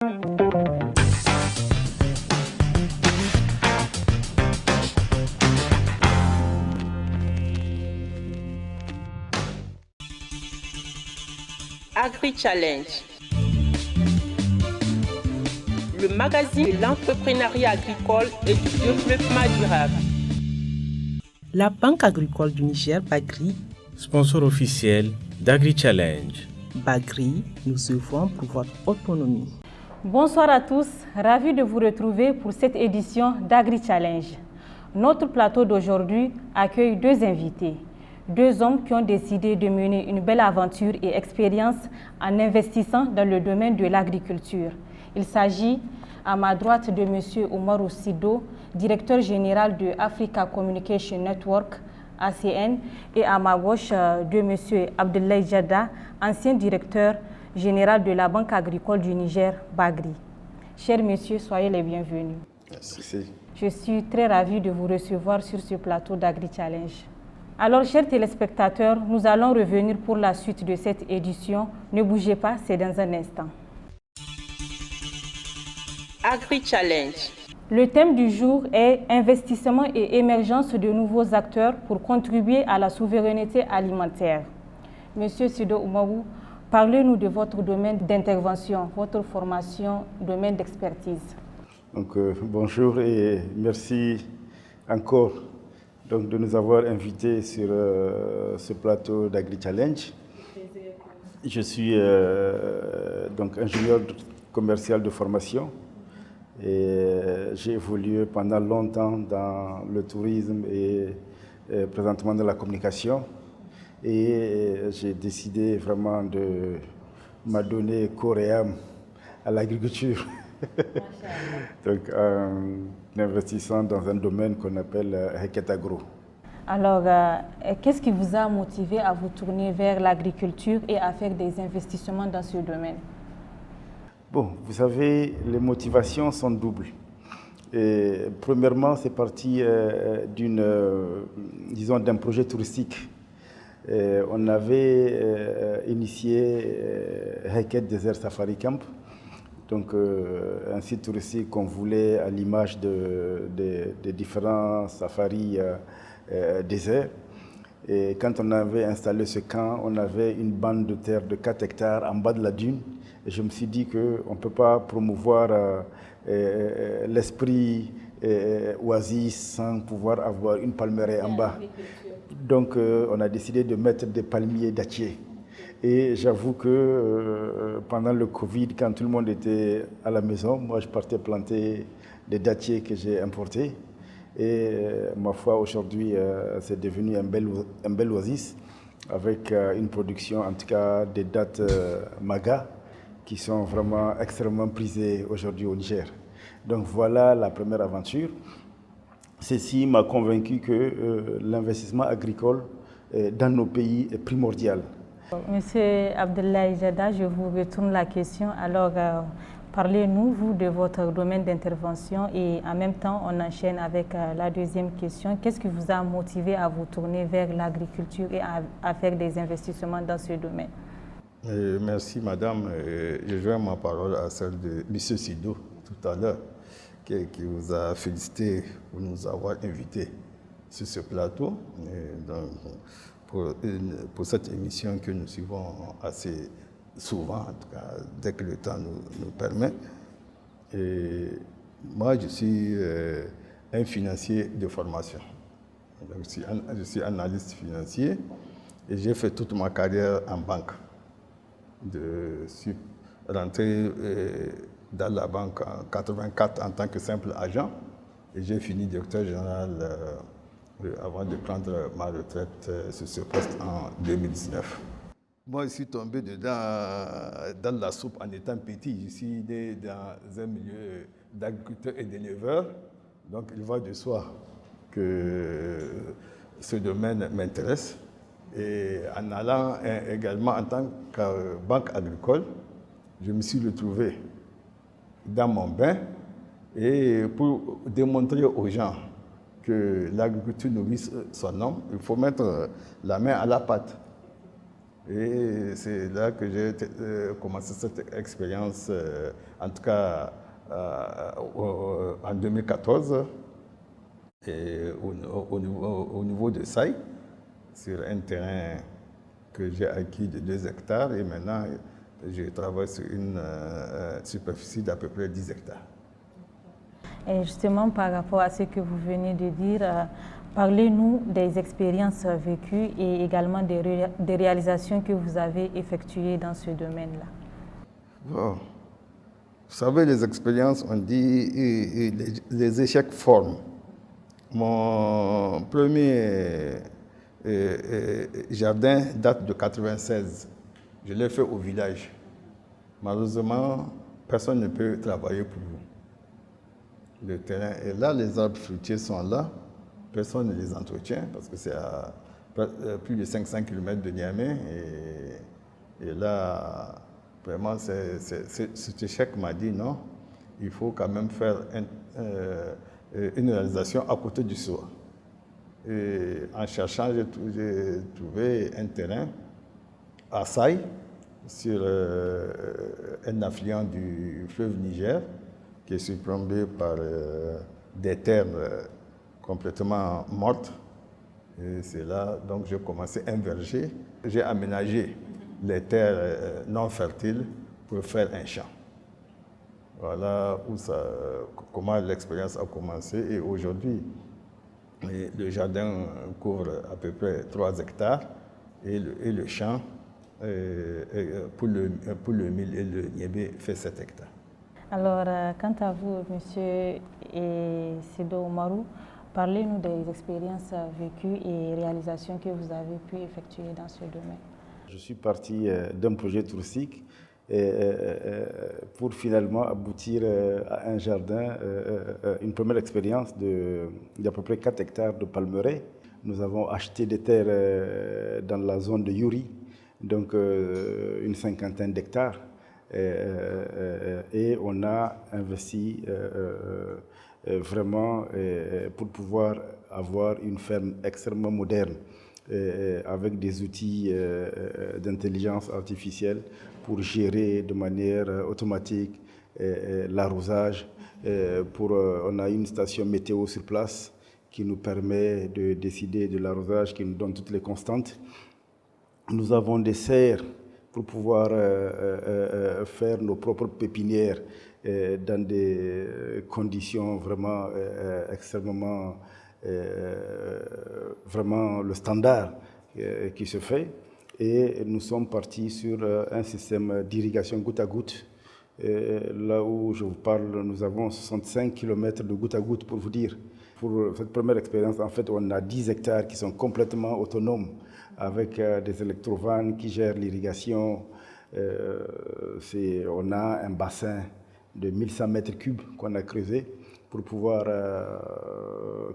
Agri-Challenge, le magazine de l'entrepreneuriat agricole et du développement durable. La Banque agricole du Niger, Bagri, sponsor officiel d'Agri-Challenge. Bagri, nous œuvrons pour votre autonomie. Bonsoir à tous, ravi de vous retrouver pour cette édition d'Agri-Challenge. Notre plateau d'aujourd'hui accueille deux invités. Deux hommes qui ont décidé de mener une belle aventure et expérience en investissant dans le domaine de l'agriculture. Il s'agit à ma droite de M. Oumarou Sido, directeur général de Africa Communication Network, ACN, et à ma gauche de M. Abdoulaye Jada, ancien directeur général de la Banque agricole du Niger, Bagri. Chers messieurs, soyez les bienvenus. Merci. Je suis très ravie de vous recevoir sur ce plateau d'Agri-Challenge. Alors, chers téléspectateurs, nous allons revenir pour la suite de cette édition. Ne bougez pas, c'est dans un instant. Agri-Challenge. Le thème du jour est investissement et émergence de nouveaux acteurs pour contribuer à la souveraineté alimentaire. Monsieur Sido Oumarou, parlez-nous de votre domaine d'intervention, votre formation, domaine d'expertise. Donc, bonjour et merci encore de nous avoir invités sur ce plateau d'Agri-Challenge. Je suis donc ingénieur commercial de formation et j'ai évolué pendant longtemps dans le tourisme et présentement dans la communication. Et j'ai décidé vraiment de m'adonner corps et âme à l'agriculture. Donc, en investissant dans un domaine qu'on appelle Heket Agro. Alors, qu'est-ce qui vous a motivé à vous tourner vers l'agriculture et à faire des investissements dans ce domaine? Bon, vous savez, les motivations sont doubles. Et, premièrement, c'est parti d'un projet touristique. On avait initié Heket Desert Safari Camp. Donc, un site touristique qu'on voulait à l'image des différents safaris déserts. Et quand on avait installé ce camp, on avait une bande de terre de 4 hectares en bas de la dune. Et je me suis dit qu'on ne peut pas promouvoir l'esprit oasis sans pouvoir avoir une palmeraie en bas. Donc, on a décidé de mettre des palmiers dattiers. Et j'avoue que pendant le Covid, quand tout le monde était à la maison, moi je partais planter des dattiers que j'ai importés. Et ma foi, aujourd'hui, c'est devenu un bel oasis avec une production, en tout cas des dattes Maga, qui sont vraiment extrêmement prisées aujourd'hui au Niger. Donc voilà la première aventure. Ceci m'a convaincu que l'investissement agricole dans nos pays est primordial. Monsieur Abdoulaye Jada, je vous retourne la question. Alors, parlez-nous, vous, de votre domaine d'intervention et en même temps, on enchaîne avec la deuxième question. Qu'est-ce qui vous a motivé à vous tourner vers l'agriculture et à faire des investissements dans ce domaine? Merci, madame. Je joins ma parole à celle de monsieur Sido tout à l'heure, qui vous a félicité pour nous avoir invités sur ce plateau. Pour cette émission que nous suivons assez souvent, en tout cas dès que le temps nous permet. Et moi, je suis un financier de formation. Donc, je suis analyste financier et j'ai fait toute ma carrière en banque. Je suis rentré dans la banque en 1984 en tant que simple agent et j'ai fini directeur général avant de prendre ma retraite sur ce poste en 2019. Moi, je suis tombé dans la soupe en étant petit. Je suis né dans un milieu d'agriculteurs et d'éleveurs. Donc, il va de soi que ce domaine m'intéresse. Et en allant également en tant que banque agricole, je me suis retrouvé dans mon bain et pour démontrer aux gens que l'agriculture nourrit son homme, il faut mettre la main à la pâte. Et c'est là que j'ai commencé cette expérience, en tout cas en 2014, et au niveau de Saï, sur un terrain que j'ai acquis de 2 hectares. Et maintenant, je travaille sur une superficie d'à peu près 10 hectares. Et justement, par rapport à ce que vous venez de dire, parlez-nous des expériences vécues et également des réalisations que vous avez effectuées dans ce domaine-là. Bon. Vous savez, les expériences, on dit, les échecs forment. Mon premier jardin date de 1996. Je l'ai fait au village. Malheureusement, personne ne peut travailler pour vous. Le terrain est là, les arbres fruitiers sont là, personne ne les entretient parce que c'est à plus de 500 km de Niamey. Et là, vraiment, cet échec m'a dit non, il faut quand même faire une réalisation à côté du soir. Et en cherchant, j'ai trouvé un terrain à Saï, sur un affluent du fleuve Niger, qui est surplombé par des terres complètement mortes. Et c'est là, donc j'ai commencé un verger. J'ai aménagé les terres non fertiles pour faire un champ. Voilà comment l'expérience a commencé. Et aujourd'hui, le jardin couvre à peu près 3 hectares et le champ pour le mil et le niébé fait 7 hectares. Alors, quant à vous, monsieur Sedo Oumarou, parlez-nous des expériences vécues et réalisations que vous avez pu effectuer dans ce domaine. Je suis parti d'un projet touristique pour aboutir à un jardin, une première expérience d'à peu près 4 hectares de palmeraies. Nous avons acheté des terres dans la zone de Yuri, donc une 50aine d'hectares. Et on a investi vraiment pour pouvoir avoir une ferme extrêmement moderne avec des outils d'intelligence artificielle pour gérer de manière automatique l'arrosage. On a une station météo sur place qui nous permet de décider de l'arrosage, qui nous donne toutes les constantes. Nous avons des serres pour pouvoir faire nos propres pépinières dans des conditions vraiment extrêmement, vraiment le standard qui se fait. Et nous sommes partis sur un système d'irrigation goutte à goutte. Là où je vous parle, nous avons 65 km de goutte à goutte pour vous dire. Pour cette première expérience, en fait, on a 10 hectares qui sont complètement autonomes avec des électrovannes qui gèrent l'irrigation. On a un bassin de 1100 mètres cubes qu'on a creusé pour pouvoir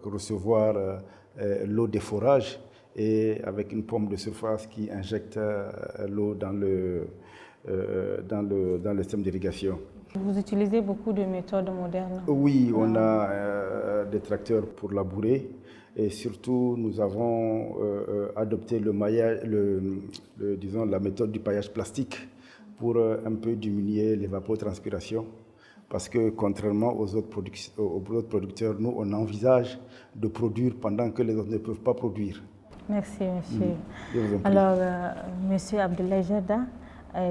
recevoir l'eau des forages et avec une pompe de surface qui injecte l'eau dans le système d'irrigation. Vous utilisez beaucoup de méthodes modernes? Oui, on a des tracteurs pour labourer. Et surtout, nous avons adopté le maillage, disons, la méthode du paillage plastique pour un peu diminuer l'évapotranspiration. Parce que contrairement aux autres producteurs, nous, on envisage de produire pendant que les autres ne peuvent pas produire. Merci, monsieur. Alors, monsieur Abdoulaye Gerda,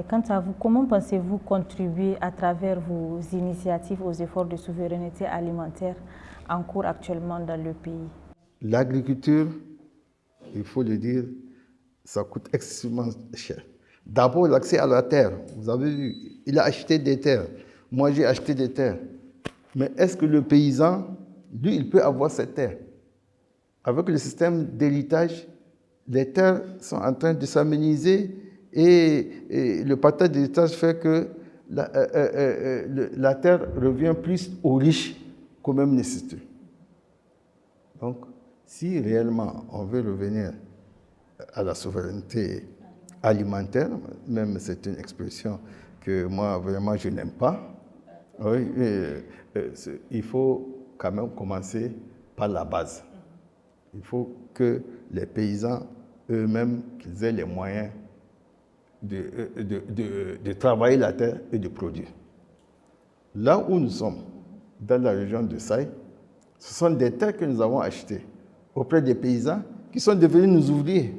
quant à vous, comment pensez-vous contribuer à travers vos initiatives aux efforts de souveraineté alimentaire en cours actuellement dans le pays? L'agriculture, il faut le dire, ça coûte excessivement cher. D'abord, l'accès à la terre. Vous avez vu, il a acheté des terres. Moi, j'ai acheté des terres. Mais est-ce que le paysan, lui, il peut avoir cette terre? Avec le système d'héritage, les terres sont en train de s'améniser et le partage d'héritage fait que la terre revient plus aux riches qu'aux mêmes nécessiteux. Donc, si réellement on veut revenir à la souveraineté alimentaire, même c'est une expression que moi vraiment je n'aime pas, oui, il faut quand même commencer par la base. Il faut que les paysans eux-mêmes qu'ils aient les moyens de travailler la terre et de produire. Là où nous sommes, dans la région de Saï, ce sont des terres que nous avons achetées auprès des paysans qui sont devenus nos ouvriers.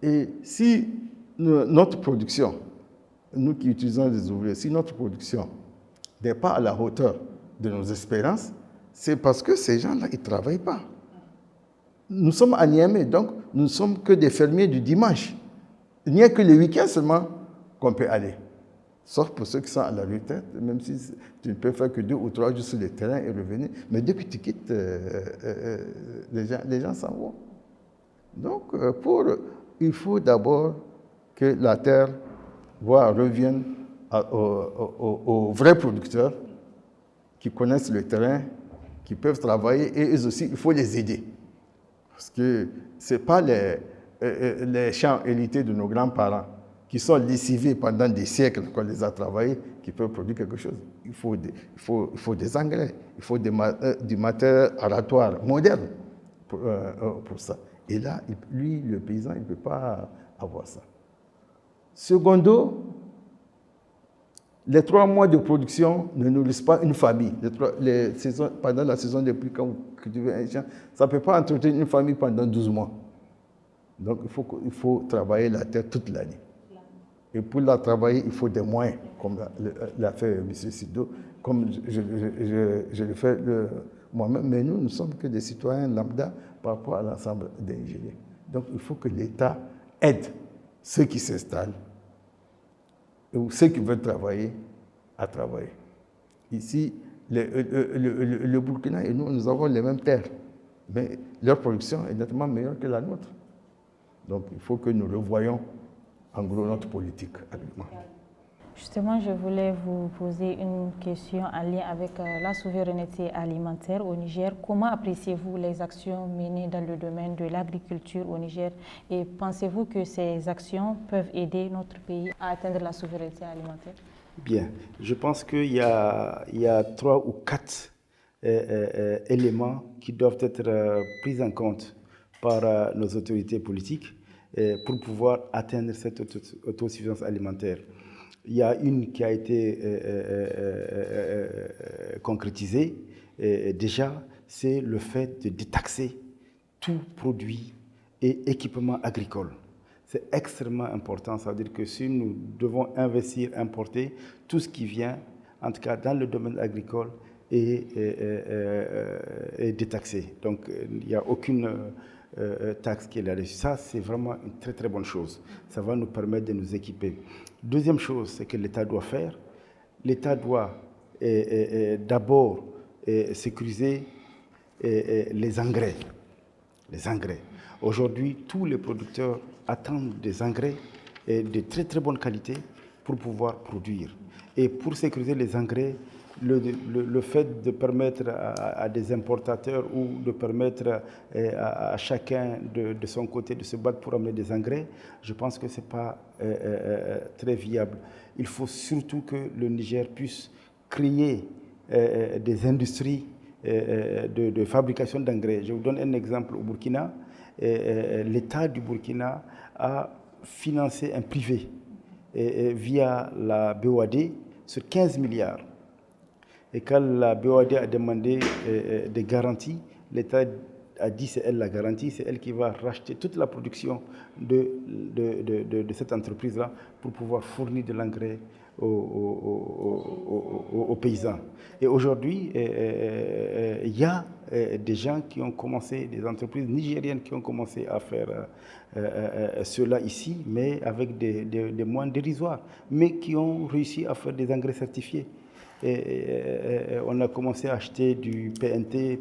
Et si notre production, nous qui utilisons des ouvriers, si notre production n'est pas à la hauteur de nos espérances, c'est parce que ces gens-là, ils ne travaillent pas. Nous sommes à Niamey, donc nous ne sommes que des fermiers du dimanche. Il n'y a que le week-end seulement qu'on peut aller. Sauf pour ceux qui sont à la retraite, même si tu ne peux faire que 2 ou 3 jours sur le terrain et revenir. Mais dès que tu quittes, les gens s'en vont. Donc, il faut d'abord que la terre revienne aux vrais producteurs qui connaissent le terrain, qui peuvent travailler, et eux aussi, il faut les aider. Parce que ce n'est pas les champs hérités de nos grands-parents qui sont lessivés pendant des siècles qu'on les a travaillés, qui peuvent produire quelque chose. Il faut des engrais, il faut du matériel aratoire moderne pour ça. Et là, lui, le paysan, il ne peut pas avoir ça. Secondo, les 3 mois de production ne nourrissent pas une famille. Pendant la saison des pluies, quand vous cultivez un champ, ça ne peut pas entretenir une famille pendant 12 mois. Donc, il faut travailler la terre toute l'année. Et pour la travailler, il faut des moyens, comme l'a fait M. Sido, comme je le fais moi-même. Mais nous ne sommes que des citoyens lambda par rapport à l'ensemble des Nigériens. Donc, il faut que l'État aide ceux qui s'installent ou ceux qui veulent travailler à travailler. Ici, le Burkina et nous avons les mêmes terres, mais leur production est nettement meilleure que la nôtre. Donc, il faut que nous revoyions en gros notre politique alimentaire. Justement, je voulais vous poser une question en lien avec la souveraineté alimentaire au Niger. Comment appréciez-vous les actions menées dans le domaine de l'agriculture au Niger et pensez-vous que ces actions peuvent aider notre pays à atteindre la souveraineté alimentaire? Bien, je pense qu'il y a 3 ou 4 éléments qui doivent être pris en compte par nos autorités politiques pour pouvoir atteindre cette autosuffisance alimentaire. Il y a une qui a été concrétisée déjà, c'est le fait de détaxer tout produit et équipement agricole. C'est extrêmement important, ça veut dire que si nous devons investir, importer, tout ce qui vient, en tout cas dans le domaine agricole, est détaxé. Donc il n'y a aucune taxe qui est là-dessus. Ça, c'est vraiment une très très bonne chose. Ça va nous permettre de nous équiper. Deuxième chose, c'est que l'État doit faire. L'État doit d'abord sécuriser les engrais. Les engrais. Aujourd'hui, tous les producteurs attendent des engrais de très très bonne qualité pour pouvoir produire. Et pour sécuriser les engrais, le fait de permettre à des importateurs ou de permettre à chacun de son côté de se battre pour amener des engrais, je pense que ce n'est pas très viable. Il faut surtout que le Niger puisse créer des industries de fabrication d'engrais. Je vous donne un exemple au Burkina. L'État du Burkina a financé un privé via la BOAD sur 15 milliards. Et quand la BOAD a demandé des garanties, l'État a dit c'est elle la garantie, c'est elle qui va racheter toute la production de cette entreprise-là pour pouvoir fournir de l'engrais aux paysans. Et aujourd'hui, il y a des gens qui ont commencé, des entreprises nigériennes qui ont commencé à faire cela ici, mais avec des moyens dérisoires, mais qui ont réussi à faire des engrais certifiés. On a commencé à acheter du PNT+,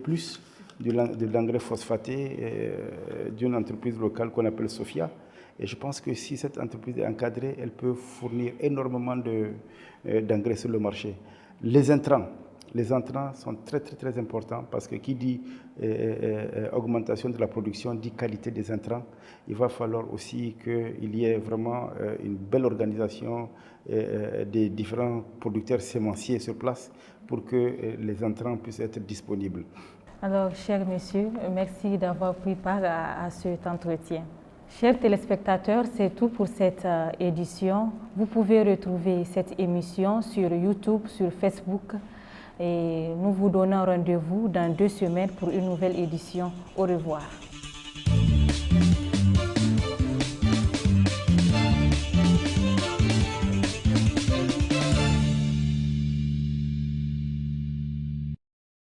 de l'engrais phosphaté d'une entreprise locale qu'on appelle Sofia. Et je pense que si cette entreprise est encadrée, elle peut fournir énormément d'engrais sur le marché. Les intrants sont très très très importants parce que qui dit augmentation de la production dit qualité des intrants. Il va falloir aussi qu'il y ait vraiment une belle organisation des différents producteurs sémenciers sur place pour que les intrants puissent être disponibles. Alors, cher monsieur, merci d'avoir pris part à cet entretien. Chers téléspectateurs, c'est tout pour cette édition. Vous pouvez retrouver cette émission sur YouTube, sur Facebook. Et nous vous donnons rendez-vous dans 2 semaines pour une nouvelle édition. Au revoir.